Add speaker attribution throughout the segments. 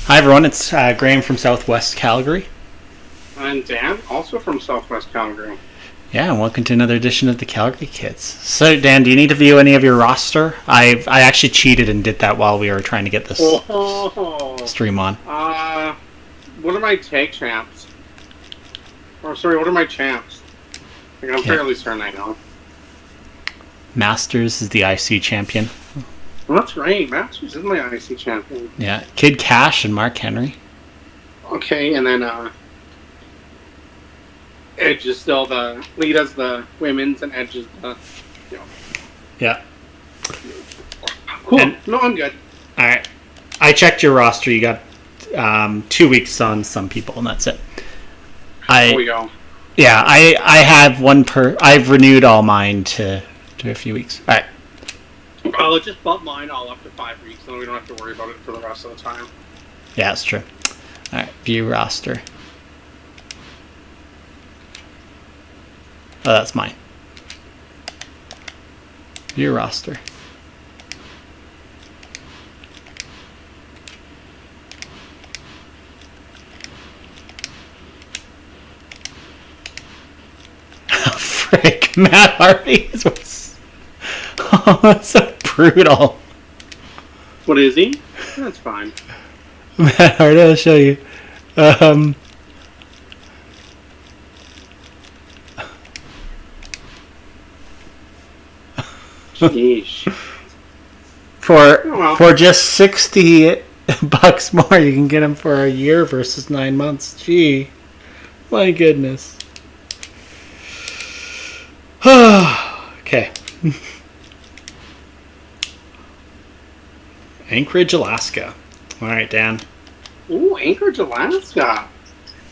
Speaker 1: Hi everyone, it's Graham from Southwest Calgary.
Speaker 2: And Dan, also from Southwest Calgary.
Speaker 1: Yeah, and welcome to another edition of the Calgary Kids. So Dan, do you need to view any of your roster? I actually cheated and did that while we were trying to get this stream on.
Speaker 2: What are my tag champs? Or sorry, what are my champs? Like, I'm fairly certain I know.
Speaker 1: Masters is the IC champion.
Speaker 2: Well, that's right, Masters is my IC champion.
Speaker 1: Yeah, Kid Cash and Mark Henry.
Speaker 2: Okay, and then Edge is still the lead as the women's, and Edge is the,
Speaker 1: Yeah.
Speaker 2: Cool. No, I'm good.
Speaker 1: All right. I checked your roster. You got 2 weeks on some people, and that's it.
Speaker 2: There we go.
Speaker 1: Yeah, I have one I've renewed all mine to a few weeks. All right.
Speaker 2: I'll just bump mine all up to 5 weeks, and then we don't have to worry about it for the rest of the time.
Speaker 1: Yeah, that's true. All right, view roster. Oh, that's mine. View roster. Frick, Matt Hardy was... Oh, that's so brutal.
Speaker 2: What is he? That's fine.
Speaker 1: Matt Hardy, I'll show you.
Speaker 2: Sheesh.
Speaker 1: For just $60 more, you can get him for a year versus 9 months. Gee, my goodness. Okay. Anchorage, Alaska. All right, Dan.
Speaker 2: Ooh, Anchorage, Alaska.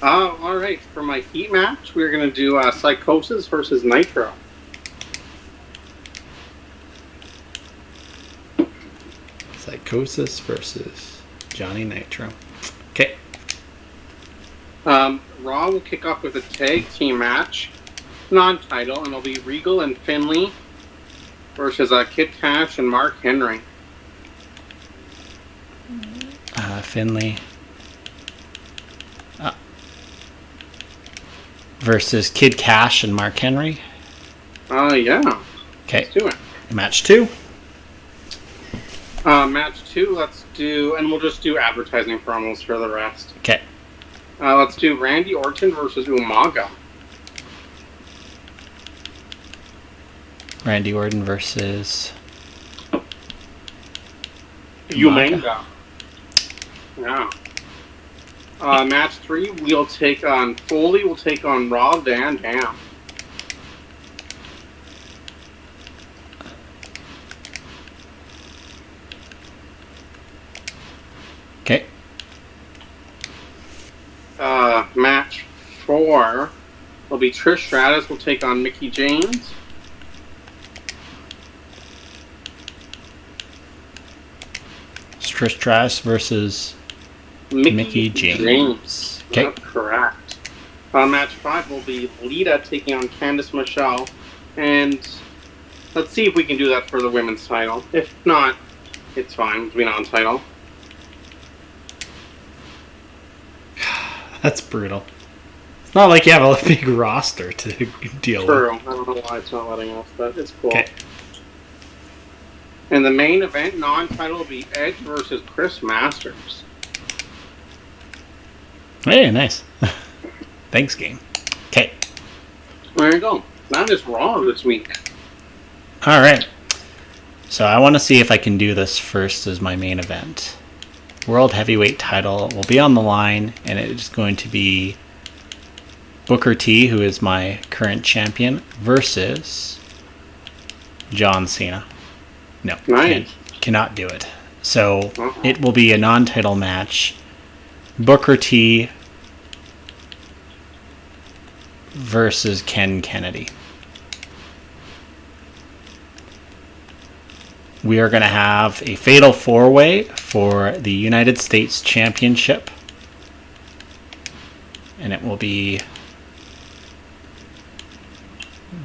Speaker 2: All right. For my heat match, we're gonna do Psychosis versus Nitro.
Speaker 1: Psychosis versus Johnny Nitro. Okay.
Speaker 2: Raw will kick off with a tag team match, non-title, and it'll be Regal and Finlay versus Kid Cash and Mark Henry.
Speaker 1: Finlay versus Kid Cash and Mark Henry.
Speaker 2: Yeah.
Speaker 1: Okay.
Speaker 2: Let's do it.
Speaker 1: Match 2.
Speaker 2: Match 2, let's do, and we'll just do advertising promos for the rest.
Speaker 1: Okay.
Speaker 2: Let's do Randy Orton versus Umaga.
Speaker 1: Randy Orton versus
Speaker 2: Umaga. Yeah. Match 3, we'll take on Foley. We'll take on Rob Van Dam.
Speaker 1: Okay.
Speaker 2: Match 4 will be Trish Stratus. Will take on Mickie James.
Speaker 1: Trish Stratus versus Mickie James. Okay.
Speaker 2: That's correct. Match 5 will be Lita taking on Candice Michelle. And let's see if we can do that for the women's title. If not, it's fine. It'll be non-title.
Speaker 1: That's brutal. It's not like you have a big roster to deal with.
Speaker 2: True. I don't know why it's not letting us, but it's cool.
Speaker 1: Okay.
Speaker 2: And the main event, non-title, will be Edge versus Chris Masters.
Speaker 1: Hey, nice. Thanks, game. Okay.
Speaker 2: There you go. That is Raw this week.
Speaker 1: All right. So I want to see if I can do this first as my main event. World Heavyweight title will be on the line, and it is going to be Booker T, who is my current champion, versus John Cena. No,
Speaker 2: nice.
Speaker 1: Cannot do it. So it will be a non-title match. Booker T versus Ken Kennedy. We are going to have a fatal 4-way for the United States Championship. And it will be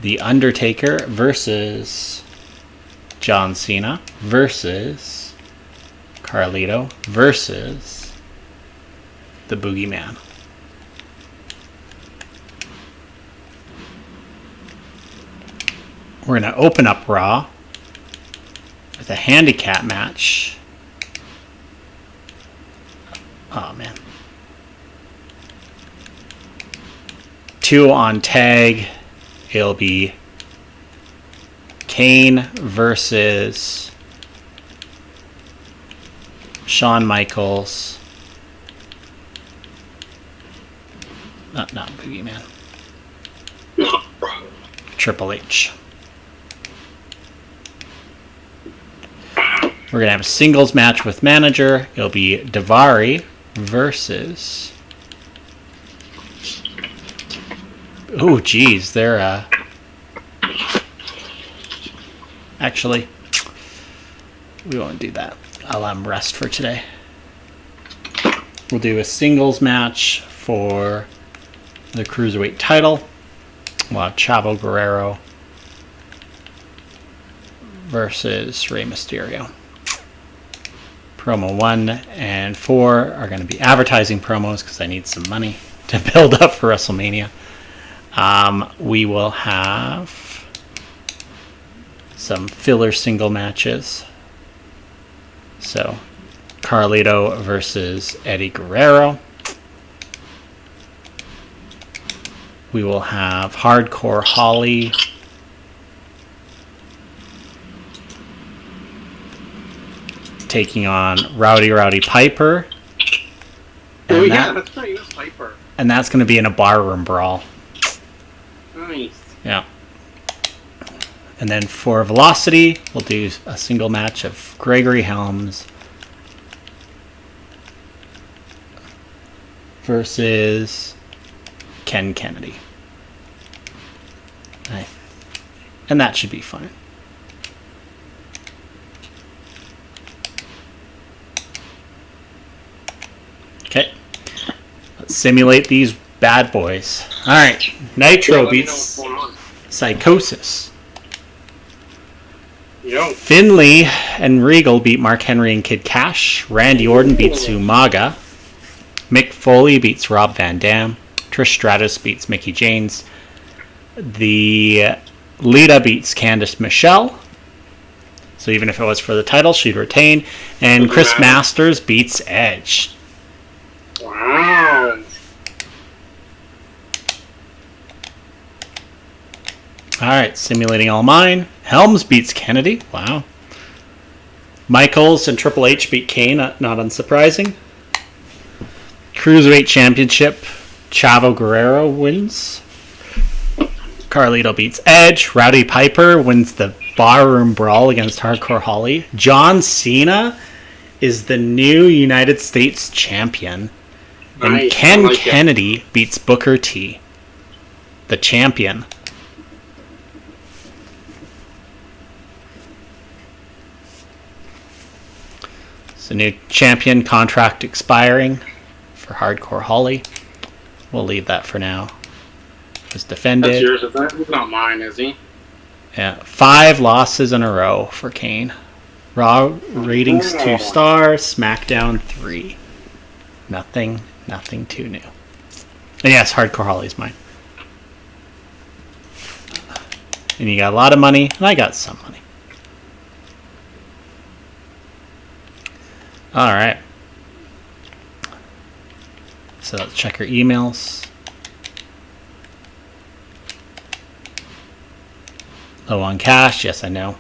Speaker 1: The Undertaker versus John Cena versus Carlito versus the Boogeyman. We're going to open up Raw with a handicap match. Oh, man. 2 on tag. It'll be Kane versus Shawn Michaels. Not Boogeyman. Triple H. We're going to have a singles match with manager. It'll be Daivari versus... Oh, geez. They're... Actually, we won't do that. I'll let them rest for today. We'll do a singles match for the Cruiserweight title. We'll have Chavo Guerrero versus Rey Mysterio. Promo 1 and 4 are going to be advertising promos because I need some money to build up for WrestleMania. We will have some filler single matches. So, Carlito versus Eddie Guerrero. We will have Hardcore Holly taking on Rowdy Piper.
Speaker 2: Oh, yeah, that's right. It was Piper.
Speaker 1: And that's going to be in a barroom brawl.
Speaker 2: Nice.
Speaker 1: Yeah. And then for Velocity, we'll do a single match of Gregory Helms versus Ken Kennedy. And that should be fun. Okay. Let's simulate these bad boys. Alright. Nitro beats Psychosis.
Speaker 2: Yo.
Speaker 1: Finley and Regal beat Mark Henry and Kid Cash. Randy Orton beats Umaga. Mick Foley beats Rob Van Dam. Trish Stratus beats Mickie James. The Lita beats Candice Michelle. So even if it was for the title, she'd retain. And Chris Masters beats Edge.
Speaker 2: Wow.
Speaker 1: Alright, simulating all mine. Helms beats Kennedy. Wow. Michaels and Triple H beat Kane. Not unsurprising. Cruiserweight Championship. Chavo Guerrero wins. Carlito beats Edge. Rowdy Piper wins the barroom brawl against Hardcore Holly. John Cena is the new United States champion. And
Speaker 2: Nice.
Speaker 1: Ken Kennedy beats Booker T, the champion. So new champion contract expiring for Hardcore Holly. We'll leave that for now. Was defended.
Speaker 2: That's yours, isn't it? He's not mine, is he?
Speaker 1: Yeah, 5 losses in a row for Kane. Raw ratings 2 stars. Smackdown 3. Nothing too new. And yes, Hardcore Holly's mine. And you got a lot of money, and I got some money. Alright. So let's check our emails. Low on cash, yes I know.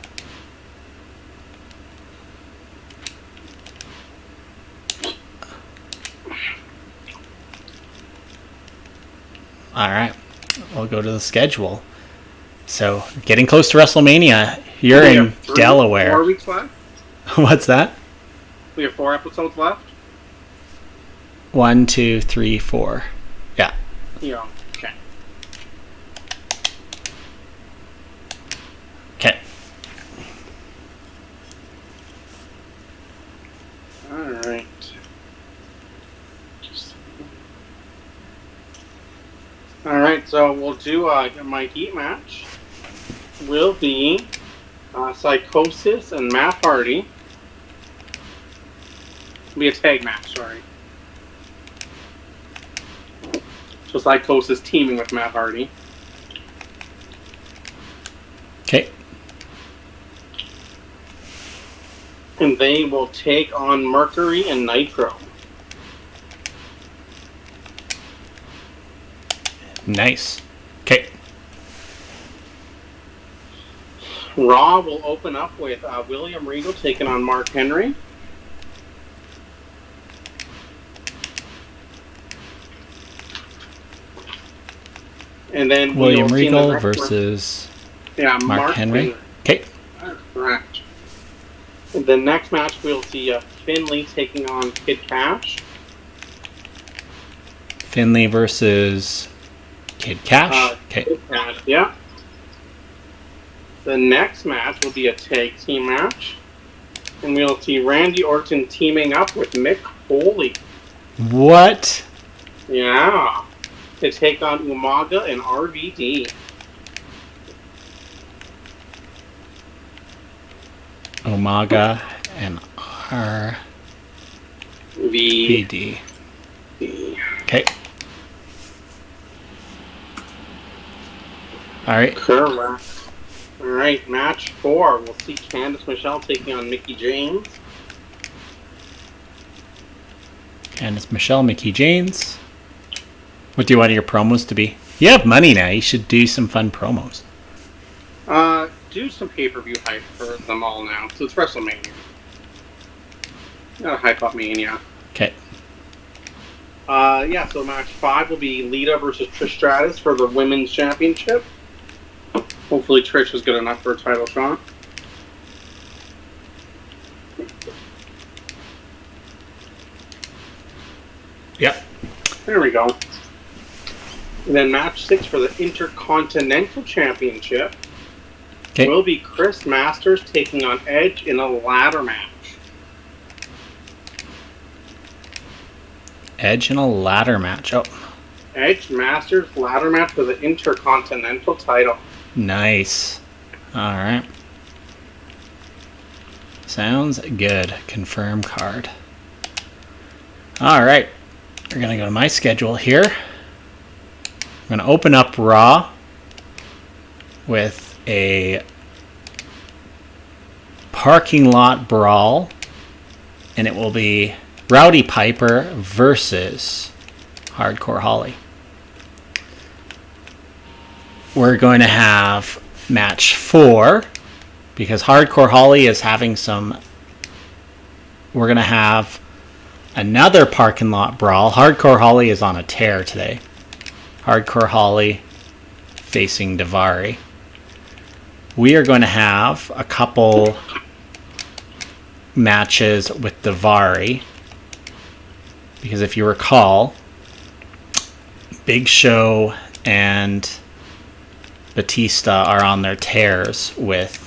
Speaker 1: Alright, we'll go to the schedule. So, getting close to WrestleMania. You're in Delaware.
Speaker 2: 4 weeks left?
Speaker 1: What's that?
Speaker 2: We have 4 episodes left?
Speaker 1: 1, 2, 3, 4. Yeah.
Speaker 2: Yeah. Okay.
Speaker 1: Okay.
Speaker 2: Alright. Alright, so we'll do my heat match. Will be Psychosis and Matt Hardy. It'll be a tag match, sorry. So Psychosis teaming with Matt Hardy.
Speaker 1: Okay.
Speaker 2: And they will take on Mercury and Nitro.
Speaker 1: Nice. Okay.
Speaker 2: Raw will open up with William Regal taking on Mark Henry. And then
Speaker 1: William Regal versus Mark Henry. Okay.
Speaker 2: Correct. The next match, we'll see Finlay taking on Kid Cash.
Speaker 1: Finlay versus Kid Cash. Okay.
Speaker 2: Kid Cash, yeah. The next match will be a tag team match. And we'll see Randy Orton teaming up with Mick Foley.
Speaker 1: What?
Speaker 2: Yeah. To take on Umaga and RVD.
Speaker 1: Umaga and RVD. Okay. Alright.
Speaker 2: Correct. Alright, match 4. We'll see Candice Michelle taking on Mickie James.
Speaker 1: Candice Michelle, Mickie James. What do you want your promos to be? You have money now. You should do some fun promos.
Speaker 2: Do some pay-per-view hype for them all now. So it's WrestleMania. Gotta hype up Mania.
Speaker 1: Okay.
Speaker 2: So match 5 will be Lita versus Trish Stratus for the Women's Championship. Hopefully Trish is good enough for a title shot.
Speaker 1: Yep.
Speaker 2: There we go. And then match 6 for the Intercontinental Championship will be Chris Masters taking on Edge in a ladder match.
Speaker 1: Edge in a ladder match. Oh.
Speaker 2: Edge Masters ladder match for the Intercontinental title.
Speaker 1: Nice. Alright. Sounds good. Confirm card. Alright. We're going to go to my schedule here. I'm going to open up Raw with a parking lot brawl. And it will be Rowdy Piper versus Hardcore Holly. We're going to have match 4 because Hardcore Holly is having some. We're going to have another parking lot brawl. Hardcore Holly is on a tear today. Hardcore Holly facing Daivari. We are going to have a couple matches with Daivari because if you recall, Big Show and Batista are on their tears with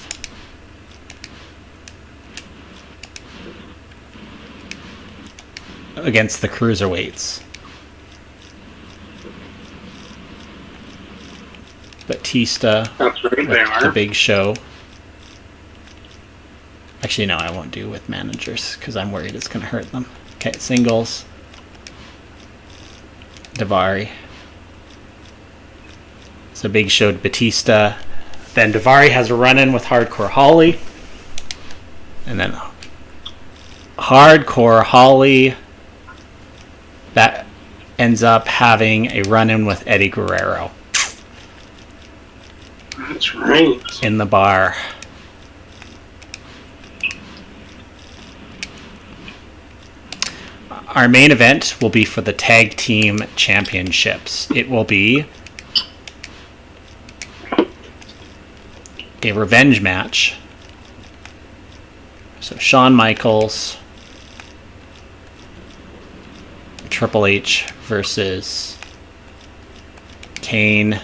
Speaker 1: against the cruiserweights. Batista
Speaker 2: That's right, they are.
Speaker 1: the Big Show. Actually, no, I won't do with managers because I'm worried it's going to hurt them. Okay, singles. Daivari. So Big Show Batista. Then Daivari has a run-in with Hardcore Holly. And then Hardcore Holly that ends up having a run-in with Eddie Guerrero.
Speaker 2: That's right.
Speaker 1: In the bar. Our main event will be for the Tag Team Championships. It will be a revenge match. So Shawn Michaels, Triple H versus Kane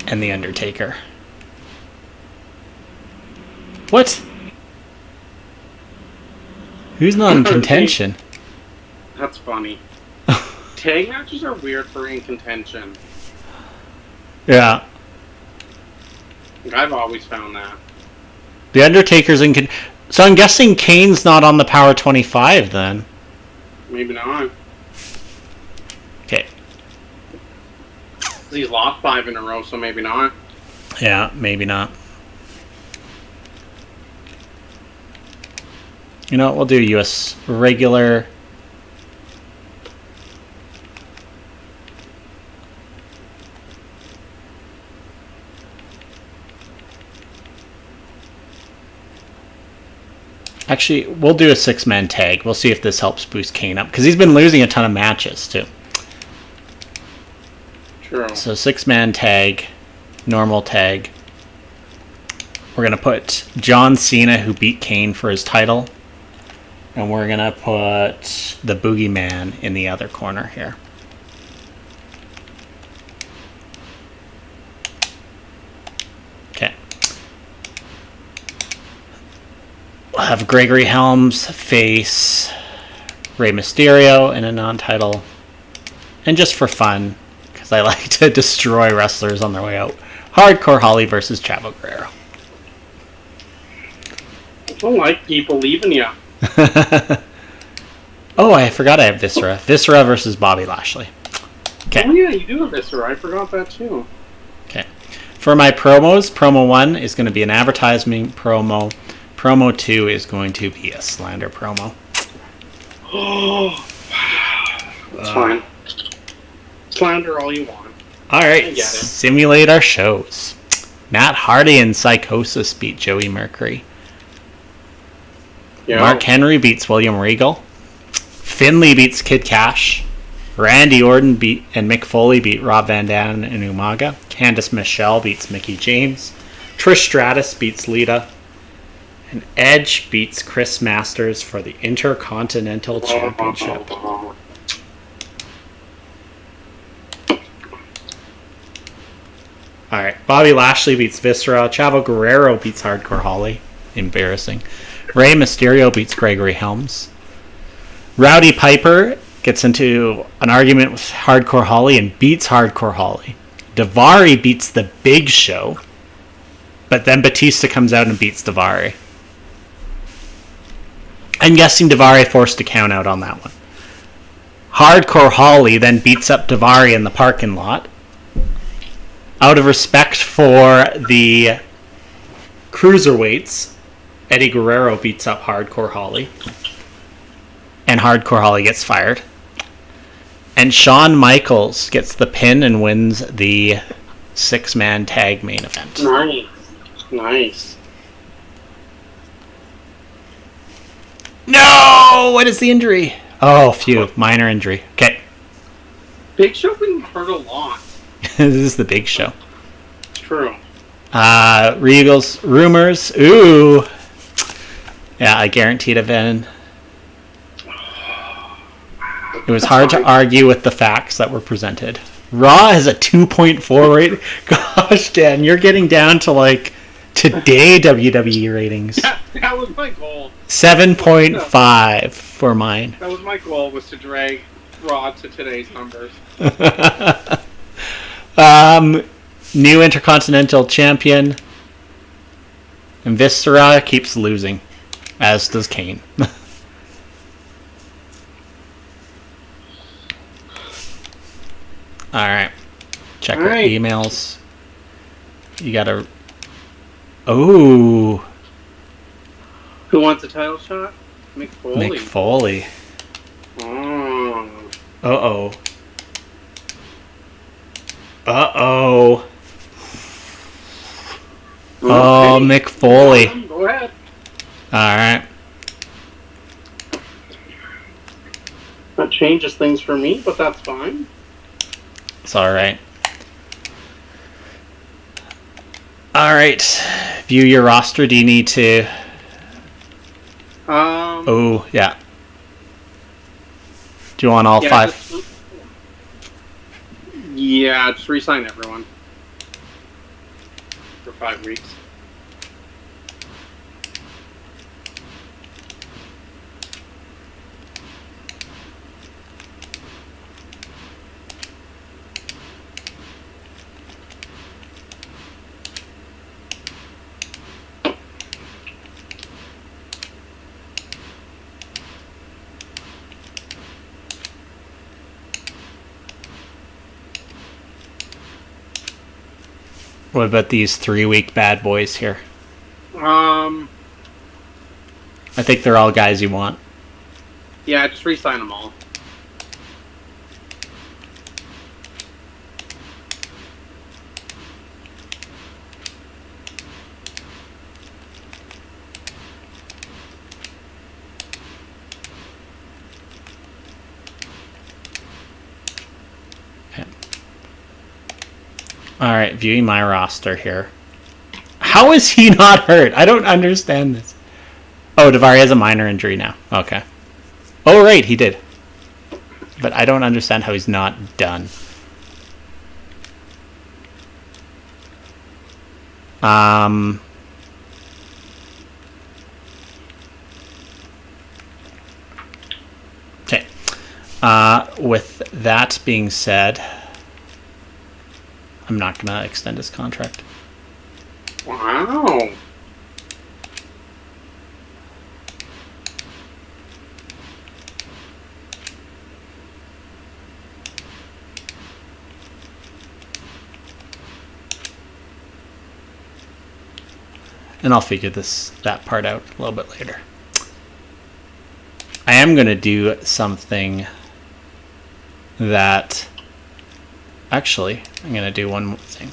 Speaker 1: and The Undertaker. What? Who's not in contention?
Speaker 2: That's funny. Tag matches are weird for in contention.
Speaker 1: Yeah.
Speaker 2: I've always found that.
Speaker 1: The Undertaker's in so I'm guessing Kane's not on the Power 25 then.
Speaker 2: Maybe not.
Speaker 1: Okay.
Speaker 2: He's lost 5 in a row, so maybe not.
Speaker 1: Yeah, maybe not. You know what? We'll do US regular. Actually, we'll do a 6-man tag. We'll see if this helps boost Kane up. Because he's been losing a ton of matches, too.
Speaker 2: True.
Speaker 1: So 6-man tag. Normal tag. We're going to put John Cena, who beat Kane for his title. And we're going to put the Boogeyman in the other corner here. Okay. We'll have Gregory Helms face Rey Mysterio in a non-title. And just for fun, because I like to destroy wrestlers on their way out, Hardcore Holly versus Chavo Guerrero.
Speaker 2: I don't like people leaving you.
Speaker 1: Oh, I forgot I have Viscera. Viscera versus Bobby Lashley. Okay.
Speaker 2: Oh yeah, you do have Viscera. I forgot that too.
Speaker 1: Okay. For my promos, promo 1 is going to be an advertisement promo. Promo 2 is going to be a slander promo.
Speaker 2: Oh, that's fine. Slander all you want.
Speaker 1: All right, simulate our shows. Matt Hardy and Psychosis beat Joey Mercury.
Speaker 2: Yeah.
Speaker 1: Mark Henry beats William Regal. Finlay beats Kid Cash. Randy Orton and Mick Foley beat Rob Van Dam and Umaga. Candice Michelle beats Mickie James. Trish Stratus beats Lita. And Edge beats Chris Masters for the Intercontinental Championship. Alright, Bobby Lashley beats Viscera. Chavo Guerrero beats Hardcore Holly. Embarrassing. Rey Mysterio beats Gregory Helms. Rowdy Piper gets into an argument with Hardcore Holly and beats Hardcore Holly. Daivari beats The Big Show. But then Batista comes out and beats Daivari. I'm guessing Daivari forced a count out on that one. Hardcore Holly then beats up Daivari in the parking lot. Out of respect for the cruiserweights, Eddie Guerrero beats up Hardcore Holly. And Hardcore Holly gets fired. And Shawn Michaels gets the pin and wins the 6-man tag main event.
Speaker 2: Nice.
Speaker 1: No! What is the injury? Oh, phew. Minor injury. Okay.
Speaker 2: Big Show been hurt a lot.
Speaker 1: This is the Big Show.
Speaker 2: It's true.
Speaker 1: Regal's rumors. Ooh. Yeah, I guaranteed a win. It was hard to argue with the facts that were presented. Raw has a 2.4 rate. Gosh, Dan, you're getting down to like today WWE ratings.
Speaker 2: That was my goal.
Speaker 1: 7.5 for mine.
Speaker 2: That was my goal, was to drag Raw to today's numbers.
Speaker 1: New Intercontinental Champion. And Viscera keeps losing, as does Kane. Alright. Check our emails. You gotta... Oh.
Speaker 2: Who wants a title shot? Mick Foley.
Speaker 1: Mick Foley.
Speaker 2: Oh.
Speaker 1: Uh-oh. Uh-oh. Oh, Mick Foley.
Speaker 2: Go ahead.
Speaker 1: Alright.
Speaker 2: That changes things for me, but that's fine.
Speaker 1: It's alright. Alright. View your roster. Do you need to... Oh, yeah. Do you want all 5?
Speaker 2: Just re-sign everyone. For 5 weeks.
Speaker 1: What about these 3-week bad boys here?
Speaker 2: Um,
Speaker 1: I think they're all guys you want.
Speaker 2: yeah, just re-sign them all.
Speaker 1: Alright, viewing my roster here. How is he not hurt? I don't understand this. Oh, Daivari has a minor injury now. Okay. Oh, right, he did. But I don't understand how he's not done. Okay. With that being said, I'm not going to extend his contract.
Speaker 2: Wow.
Speaker 1: And I'll figure that part out a little bit later. I am going to do something that... Actually, I'm going to do one more thing.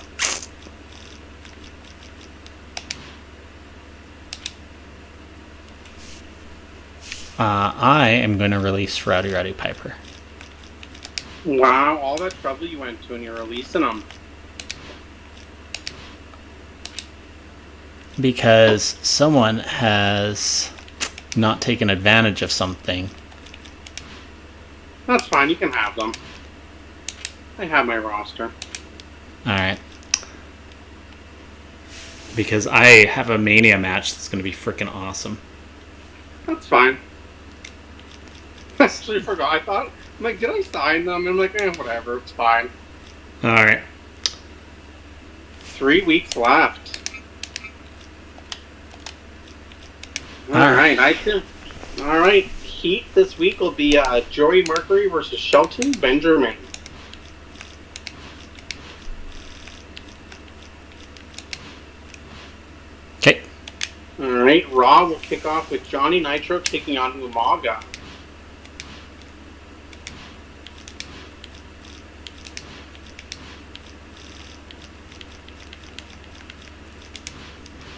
Speaker 1: I am going to release Rowdy Piper.
Speaker 2: Wow, all that trouble you went to and you're releasing them.
Speaker 1: Because someone has not taken advantage of something.
Speaker 2: That's fine, you can have them. I have my roster.
Speaker 1: Alright. Because I have a Mania match that's going to be freaking awesome.
Speaker 2: That's fine. I actually forgot. I'm like, did I sign them? I'm like, whatever, it's fine.
Speaker 1: Alright.
Speaker 2: 3 weeks left. Alright, Alright, Heat this week will be Joey Mercury versus Shelton Benjamin.
Speaker 1: Okay.
Speaker 2: Alright, Raw will kick off with Johnny Nitro taking on Umaga.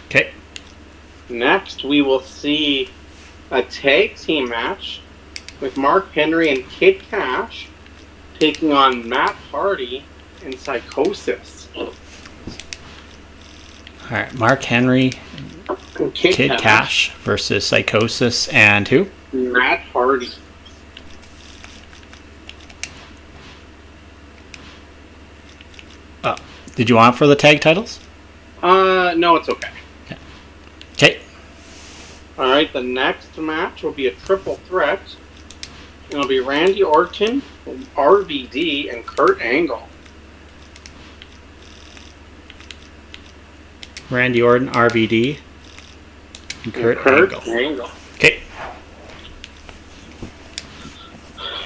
Speaker 1: Okay.
Speaker 2: Next, we will see a tag team match with Mark Henry and Kid Cash taking on Matt Hardy and Psychosis.
Speaker 1: Alright, Mark Henry, Kid Cash versus Psychosis, and who?
Speaker 2: Matt Hardy.
Speaker 1: Did you want for the tag titles?
Speaker 2: No, it's okay.
Speaker 1: Okay.
Speaker 2: Alright, the next match will be a triple threat. It'll be Randy Orton, RVD, and Kurt Angle.
Speaker 1: Randy Orton, RVD, and Kurt Angle. Okay.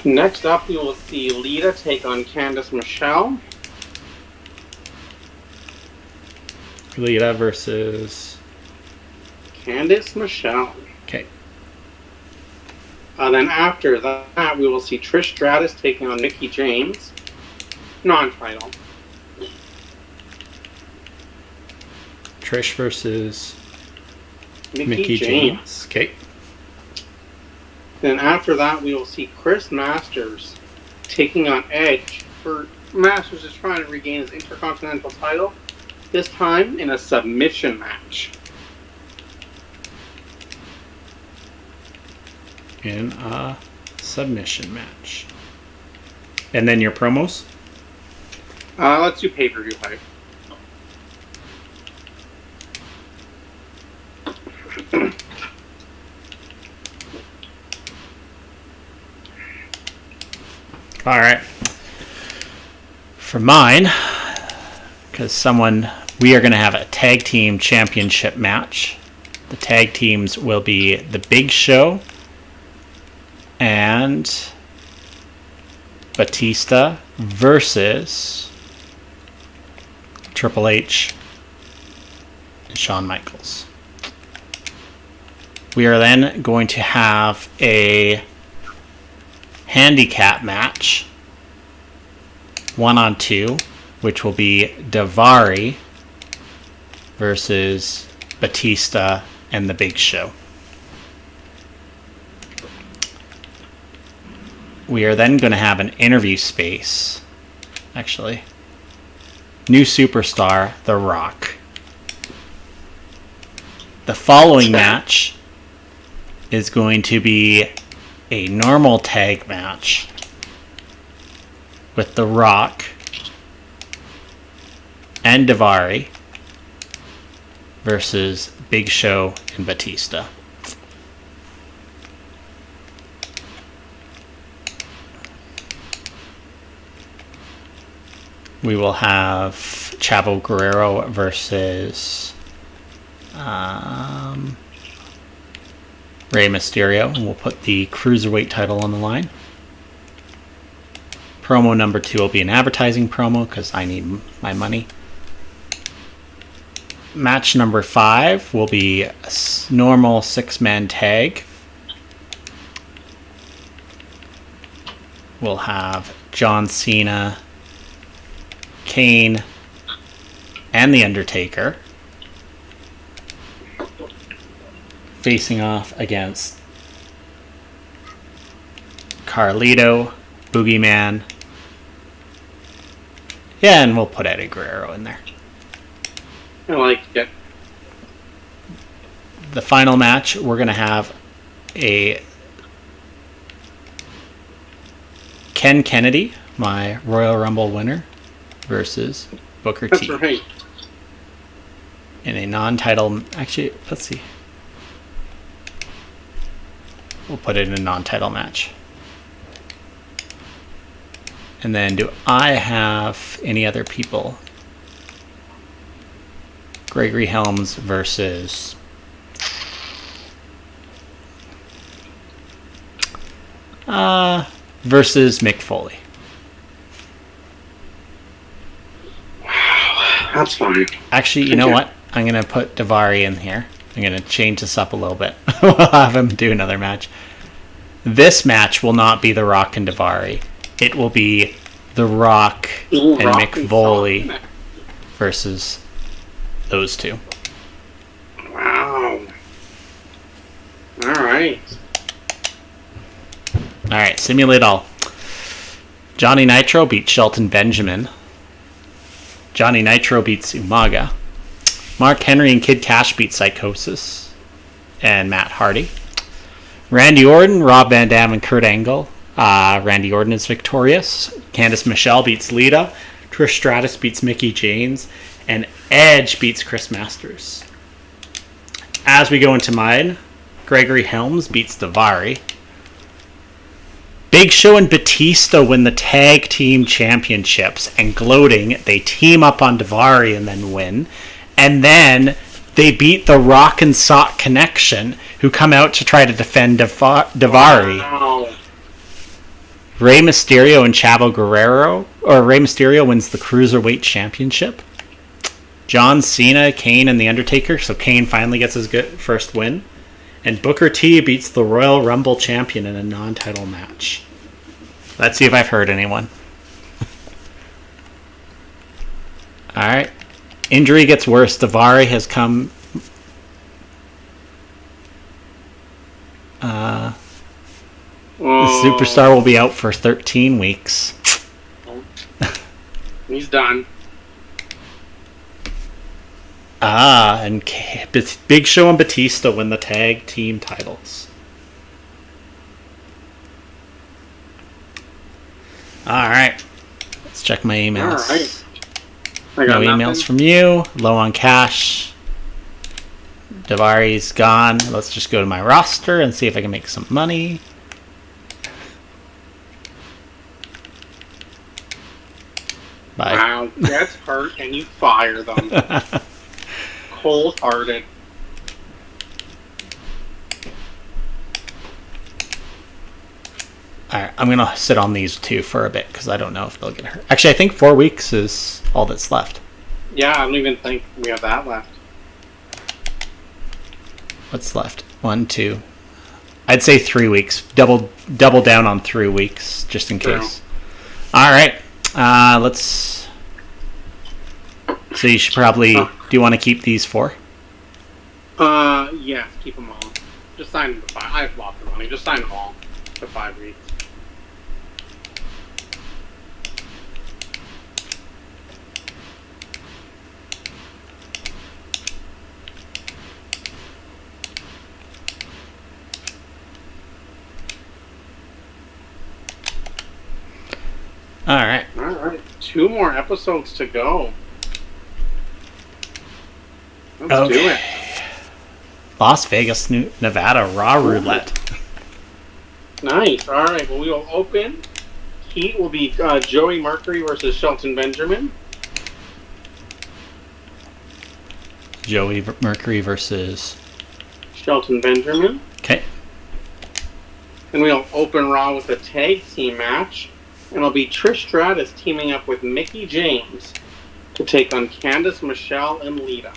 Speaker 2: Next up, we will see Lita take on Candice Michelle.
Speaker 1: Lita versus
Speaker 2: Candice Michelle.
Speaker 1: Okay.
Speaker 2: Then after that, we will see Trish Stratus taking on Mickie James. Non-title.
Speaker 1: Trish versus
Speaker 2: Mickie James.
Speaker 1: Okay.
Speaker 2: Then after that, we will see Chris Masters taking on Edge. Masters is trying to regain his Intercontinental title, this time in a submission match.
Speaker 1: In a submission match. And then your promos?
Speaker 2: Let's do pay-per-view hype.
Speaker 1: Alright. For mine, because we are going to have a tag team championship match. The tag teams will be The Big Show and Batista versus Triple H Shawn Michaels. We are then going to have a handicap match, 1-on-2, which will be Daivari versus Batista and The Big Show. We are then going to have an interview space. Actually, new superstar, The Rock. The following match is going to be a normal tag match with The Rock and Daivari versus Big Show and Batista. We will have Chavo Guerrero versus Rey Mysterio, and we'll put the Cruiserweight title on the line. Promo number 2 will be an advertising promo because I need my money. Match number 5 will be a normal 6-man tag. We'll have John Cena, Kane, and The Undertaker facing off against Carlito, Boogeyman. Yeah, and we'll put Eddie Guerrero in there.
Speaker 2: I like it.
Speaker 1: The final match, we're going to have a Ken Kennedy, my Royal Rumble winner, versus Booker T.
Speaker 2: That's right.
Speaker 1: In a non-title... Actually, let's see. We'll put it in a non-title match. And then do I have any other people? Gregory Helms versus... versus Mick Foley.
Speaker 2: Wow, that's fine.
Speaker 1: Actually, you know what? I'm going to put Daivari in here. I'm going to change this up a little bit. We'll have him do another match. This match will not be The Rock and Daivari. It will be The Rock and Mick Foley versus those two.
Speaker 2: Wow. Alright.
Speaker 1: Alright, simulate all. Johnny Nitro beats Shelton Benjamin. Johnny Nitro beats Umaga. Mark Henry and Kid Cash beat Psychosis and Matt Hardy. Randy Orton, Rob Van Dam, and Kurt Angle. Randy Orton is victorious. Candice Michelle beats Lita. Trish Stratus beats Mickie James. And Edge beats Chris Masters. As we go into mine, Gregory Helms beats Daivari. Big Show and Batista win the tag team championships, and gloating, they team up on Daivari and then win. And then they beat the Rock and Sock Connection, who come out to try to defend Daivari.
Speaker 2: Wow.
Speaker 1: Rey Mysterio and Chavo Guerrero, or Rey Mysterio wins the Cruiserweight Championship. John Cena, Kane, and The Undertaker, so Kane finally gets his first win. And Booker T beats the Royal Rumble champion in a non-title match. Let's see if I've heard anyone. Alright. Injury gets worse. Daivari has come... the superstar will be out for 13 weeks.
Speaker 2: He's done.
Speaker 1: And Big Show and Batista win the tag team titles. Alright. Let's check my emails.
Speaker 2: Alright.
Speaker 1: No emails from you. Low on cash. Daivari's gone. Let's just go to my roster and see if I can make some money. Bye.
Speaker 2: Wow, that's hurt, and you fire them. Cold-hearted.
Speaker 1: Alright, I'm going to sit on these two for a bit because I don't know if they'll get hurt. Actually, I think 4 weeks is all that's left.
Speaker 2: Yeah, I don't even think we have that left.
Speaker 1: What's left? 1, 2. I'd say 3 weeks. Double down on 3 weeks, just in case. All right. Let's. So you should probably. Do you want to keep these 4?
Speaker 2: Yeah, keep them all. Just sign them to 5. I have lots of money. Just sign them all to 5 weeks.
Speaker 1: All right.
Speaker 2: 2 more episodes to go. Let's do it.
Speaker 1: Las Vegas, Nevada, Raw Roulette.
Speaker 2: Nice. All right. Well, we will open. Heat will be Joey Mercury versus Shelton Benjamin.
Speaker 1: Joey Mercury versus
Speaker 2: Shelton Benjamin.
Speaker 1: Okay.
Speaker 2: And we'll open Raw with a tag team match. And it'll be Trish Stratus teaming up with Mickie James to take on Candice, Michelle, and Lita.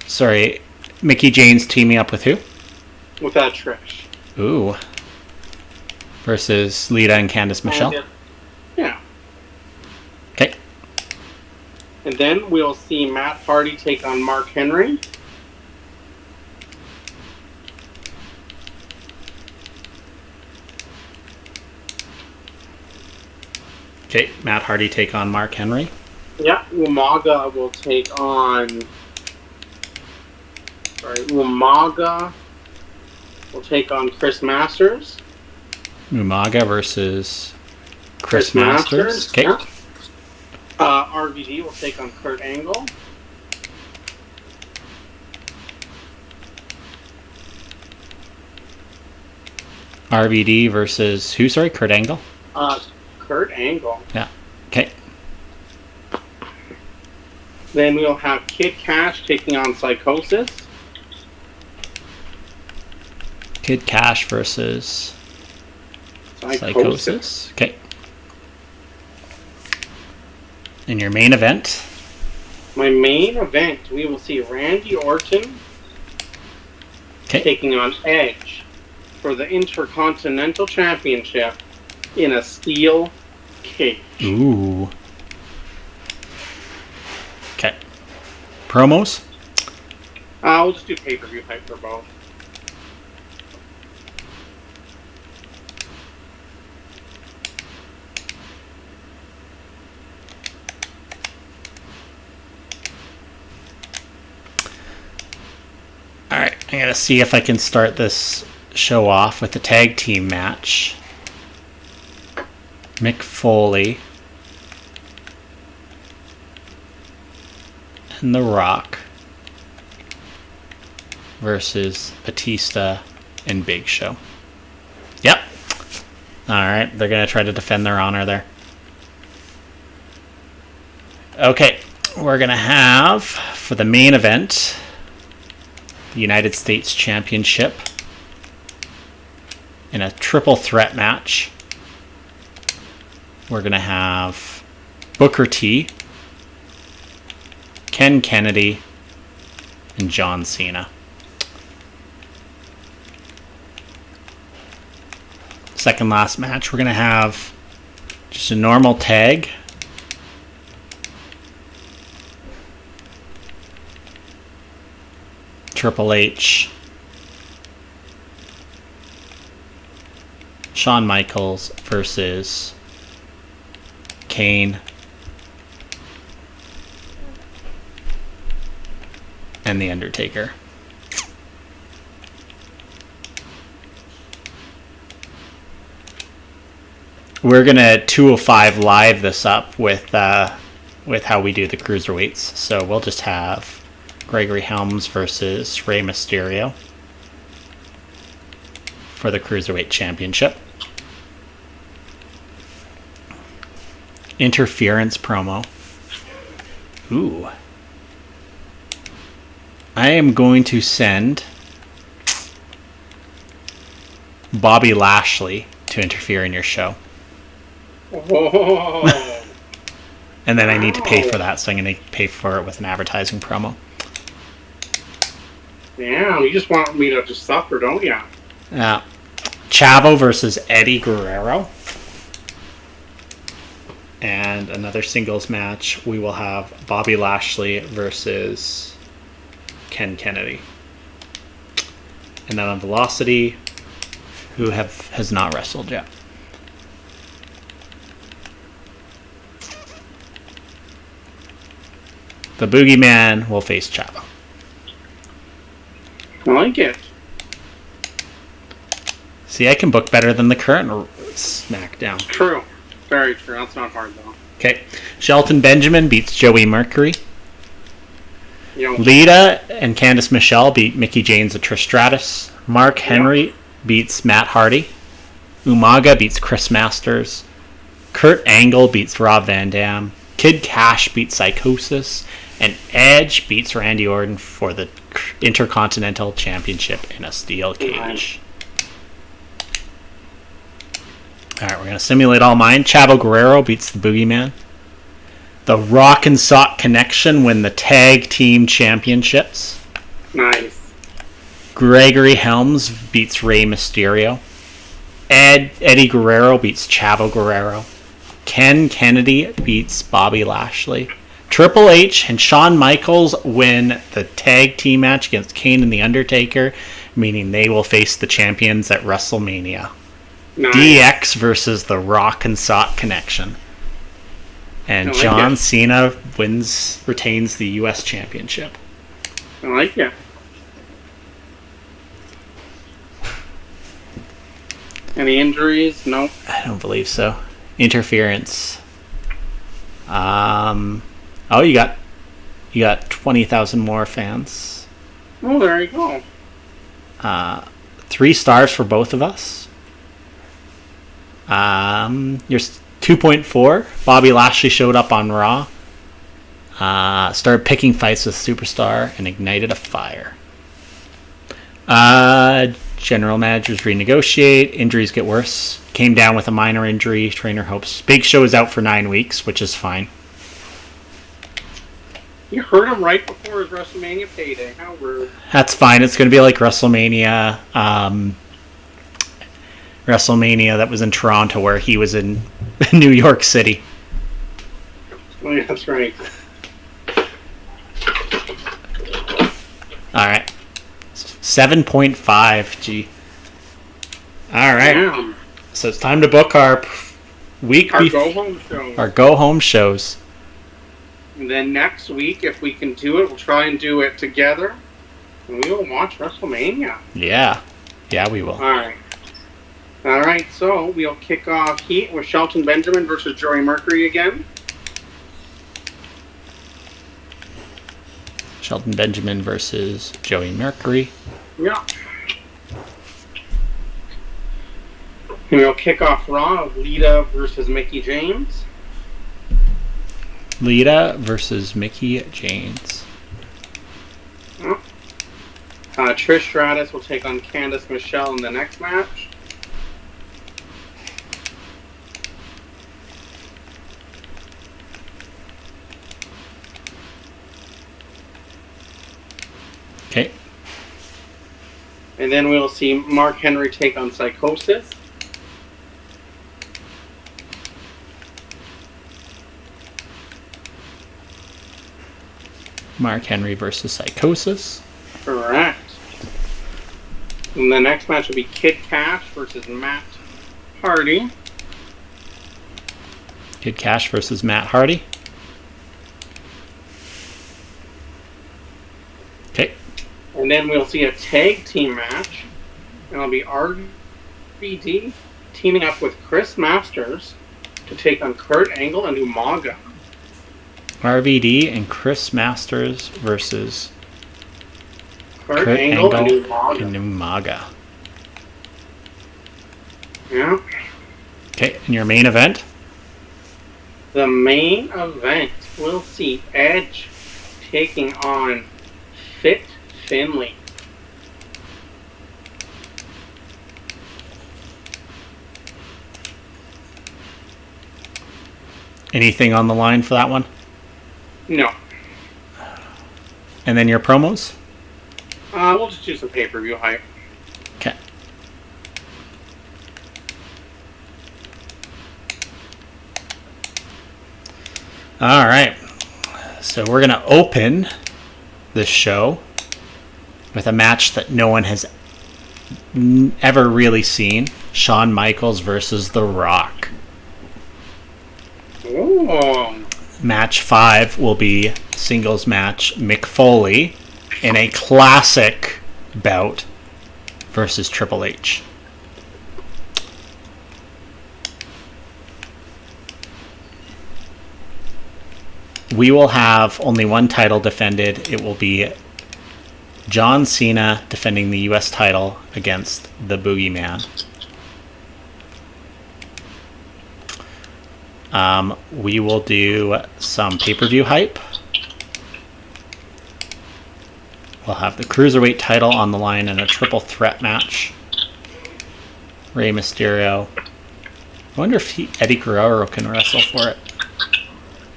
Speaker 1: Sorry, Mickie James teaming up with who?
Speaker 2: With that Trish.
Speaker 1: Ooh. Versus Lita and Candice Michelle?
Speaker 2: Yeah.
Speaker 1: Okay.
Speaker 2: And then we'll see Matt Hardy take on Mark Henry.
Speaker 1: Okay, Matt Hardy take on Mark Henry.
Speaker 2: Yeah, Umaga will take on... Umaga will take on Chris Masters.
Speaker 1: Umaga versus Chris Masters. Okay.
Speaker 2: Yeah. RVD will take on Kurt Angle.
Speaker 1: RVD versus who? Sorry, Kurt Angle?
Speaker 2: Kurt Angle.
Speaker 1: Yeah. Okay.
Speaker 2: Then we'll have Kid Cash taking on Psychosis.
Speaker 1: Kid Cash versus Psychosis. Okay. In your main event?
Speaker 2: My main event, we will see Randy Orton taking on Edge for the Intercontinental Championship in a steel cage.
Speaker 1: Ooh. Okay. Promos?
Speaker 2: We'll just do pay-per-view hype for both.
Speaker 1: Alright, I gotta see if I can start this show off with a tag team match. Mick Foley and The Rock versus Batista and Big Show. Yep. Alright, they're gonna try to defend their honor there. Okay, we're gonna have, for the main event, the United States Championship in a triple threat match. We're going to have Booker T, Ken Kennedy, and John Cena. Second last match, we're going to have just a normal tag. Triple H, Shawn Michaels versus Kane and The Undertaker. We're gonna 205 live this up with how we do the cruiserweights. So we'll just have Gregory Helms versus Rey Mysterio for the Cruiserweight Championship. Interference promo. Ooh. I am going to send Bobby Lashley to interfere in your show.
Speaker 2: Oh.
Speaker 1: And then I need to pay for that, so I'm going to pay for it with an advertising promo.
Speaker 2: Yeah, you just want me to just suffer, don't you?
Speaker 1: Chavo versus Eddie Guerrero. And another singles match, we will have Bobby Lashley versus Ken Kennedy. And then on Velocity, who has not wrestled yet. The Boogeyman will face Chavo.
Speaker 2: I like it.
Speaker 1: See, I can book better than the current Smackdown.
Speaker 2: True. Very true. That's not hard, though.
Speaker 1: Okay. Shelton Benjamin beats Joey Mercury.
Speaker 2: Yo.
Speaker 1: Lita and Candice Michelle beat Mickie James and Trish Stratus. Mark Henry beats Matt Hardy. Umaga beats Chris Masters. Kurt Angle beats Rob Van Dam. Kid Cash beats Psychosis. And Edge beats Randy Orton for the Intercontinental Championship in a steel cage. Alright, we're going to simulate all mine. Chavo Guerrero beats the Boogeyman. The Rock and Sock Connection win the Tag Team Championships.
Speaker 2: Nice.
Speaker 1: Gregory Helms beats Rey Mysterio. Eddie Guerrero beats Chavo Guerrero. Ken Kennedy beats Bobby Lashley. Triple H and Shawn Michaels win the tag team match against Kane and The Undertaker, meaning they will face the champions at WrestleMania.
Speaker 2: Nice.
Speaker 1: DX versus the Rock and Sock Connection. And John Cena retains the U.S. Championship.
Speaker 2: I like it. Any injuries? Nope.
Speaker 1: I don't believe so. Interference. Oh, you got 20,000 more fans.
Speaker 2: Oh, there you go.
Speaker 1: 3 stars for both of us. You're 2.4. Bobby Lashley showed up on Raw. Started picking fights with Superstar and ignited a fire. General managers renegotiate. Injuries get worse. Came down with a minor injury. Trainer hopes. Big Show is out for 9 weeks, which is fine.
Speaker 2: You heard him right before his WrestleMania payday. How rude.
Speaker 1: That's fine. It's going to be like WrestleMania. WrestleMania that was in Toronto, where he was in New York City.
Speaker 2: Oh, yeah, that's right.
Speaker 1: All right. 7.5. Gee. All right.
Speaker 2: Damn.
Speaker 1: So it's time to book our
Speaker 2: go-home show.
Speaker 1: Our go-home shows.
Speaker 2: And then next week, if we can do it, we'll try and do it together. And we will watch WrestleMania.
Speaker 1: Yeah. Yeah, we will.
Speaker 2: Alright. Alright, so we'll kick off Heat with Shelton Benjamin versus Joey Mercury again.
Speaker 1: Shelton Benjamin versus Joey Mercury.
Speaker 2: Yeah. And we'll kick off Raw with Lita versus Mickie James.
Speaker 1: Lita versus Mickie James.
Speaker 2: Trish Stratus will take on Candice Michelle in the next match.
Speaker 1: Okay.
Speaker 2: And then we'll see Mark Henry take on Psychosis.
Speaker 1: Mark Henry versus Psychosis.
Speaker 2: Correct. And the next match will be Kid Cash versus Matt Hardy.
Speaker 1: Kid Cash versus Matt Hardy. Okay.
Speaker 2: And then we'll see a tag team match. And it'll be RVD teaming up with Chris Masters to take on Kurt Angle and Umaga.
Speaker 1: RVD and Chris Masters versus
Speaker 2: Kurt Angle and
Speaker 1: Umaga.
Speaker 2: Yeah.
Speaker 1: Okay, and your main event?
Speaker 2: The main event, we'll see Edge taking on Fit Finlay.
Speaker 1: Anything on the line for that one?
Speaker 2: No.
Speaker 1: And then your promos?
Speaker 2: We'll just do some pay-per-view hype.
Speaker 1: Okay. All right. So we're going to open this show with a match that no one has ever really seen. Shawn Michaels versus The Rock.
Speaker 2: Oh.
Speaker 1: Match 5 will be singles match Mick Foley in a classic bout versus Triple H. We will have only one title defended. It will be John Cena defending the U.S. title against the Boogeyman. We will do some pay-per-view hype. We'll have the Cruiserweight title on the line in a triple threat match. Rey Mysterio. I wonder if Eddie Guerrero can wrestle for it.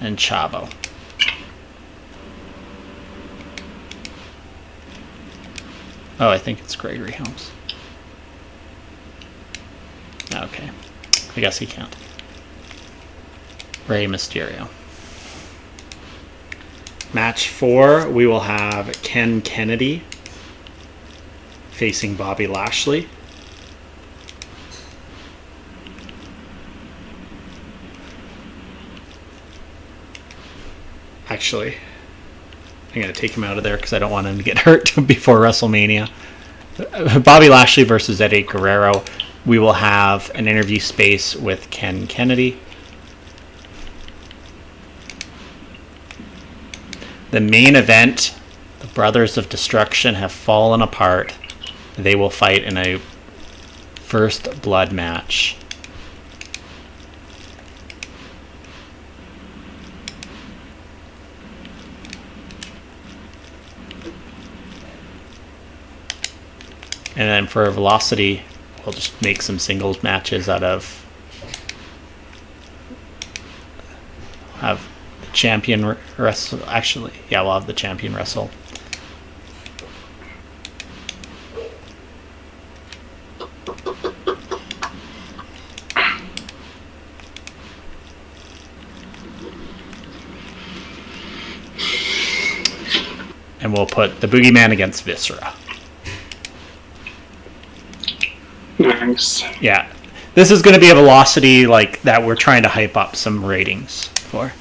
Speaker 1: And Chavo. Oh, I think it's Gregory Helms. Okay. I guess he can't. Rey Mysterio. Match 4, we will have Ken Kennedy facing Bobby Lashley. Actually, I'm going to take him out of there because I don't want him to get hurt before WrestleMania. Bobby Lashley versus Eddie Guerrero. We will have an interview space with Ken Kennedy. The main event, the Brothers of Destruction have fallen apart. They will fight in a first blood match. And then for Velocity, we'll just make some singles matches out of... have the champion wrestle... Actually, yeah, we'll have the champion wrestle. And we'll put the Boogeyman against Viscera.
Speaker 2: Nice.
Speaker 1: Yeah. This is going to be a Velocity like that we're trying to hype up some ratings for.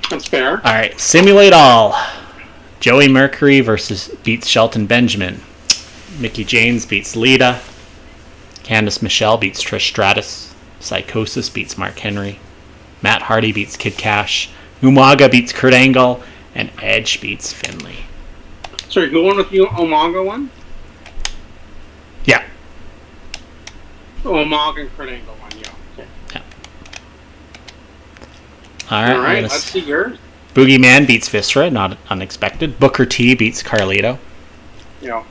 Speaker 2: That's fair.
Speaker 1: All right. Simulate All. Joey Mercury beats Shelton Benjamin. Mickie James beats Lita. Candice Michelle beats Trish Stratus. Psychosis beats Mark Henry. Matt Hardy beats Kid Cash. Umaga beats Kurt Angle. And Edge beats Finlay.
Speaker 2: Sorry, who won with you? Umaga won?
Speaker 1: Yeah.
Speaker 2: Umaga and Kurt Angle won, yeah. Okay.
Speaker 1: Yeah. All
Speaker 2: right, let's see yours.
Speaker 1: Boogeyman beats Viscera, not unexpected. Booker T beats Carlito.
Speaker 2: Yeah.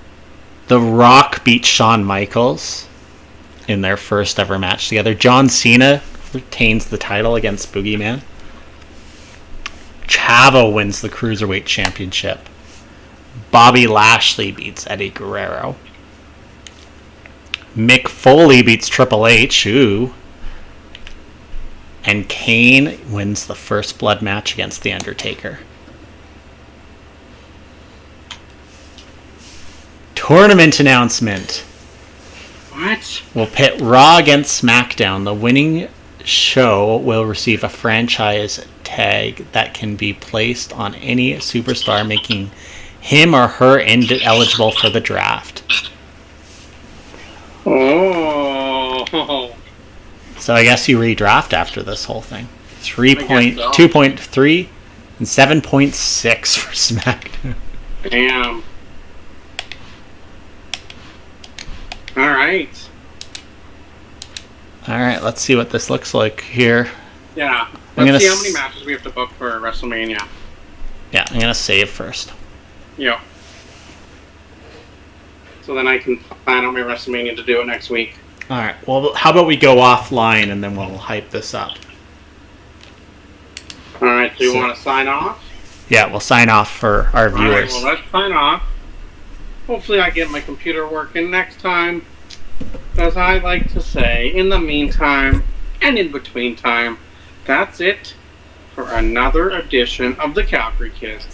Speaker 1: The Rock beats Shawn Michaels in their first ever match together. John Cena retains the title against Boogeyman. Chavo wins the Cruiserweight Championship. Bobby Lashley beats Eddie Guerrero. Mick Foley beats Triple H. Ooh. And Kane wins the first blood match against The Undertaker. Tournament announcement.
Speaker 2: What?
Speaker 1: We'll pit Raw against SmackDown. The winning show will receive a franchise tag that can be placed on any superstar, making him or her eligible for the draft.
Speaker 2: Oh.
Speaker 1: So I guess you redraft after this whole thing. 2.3 and 7.6 for SmackDown.
Speaker 2: Damn. Alright.
Speaker 1: Alright, let's see what this looks like here.
Speaker 2: Yeah. Let's see how many matches we have to book for WrestleMania.
Speaker 1: Yeah, I'm going to save first.
Speaker 2: Yep. So then I can plan out my WrestleMania to do it next week.
Speaker 1: Alright, well, how about we go offline and then we'll hype this up.
Speaker 2: Alright, do you want to sign off?
Speaker 1: Yeah, we'll sign off for our
Speaker 2: Alright,
Speaker 1: viewers.
Speaker 2: well, let's sign off. Hopefully I get my computer working next time. As I like to say, in the meantime, and in between time, that's it for another edition of the Calgary Kiss.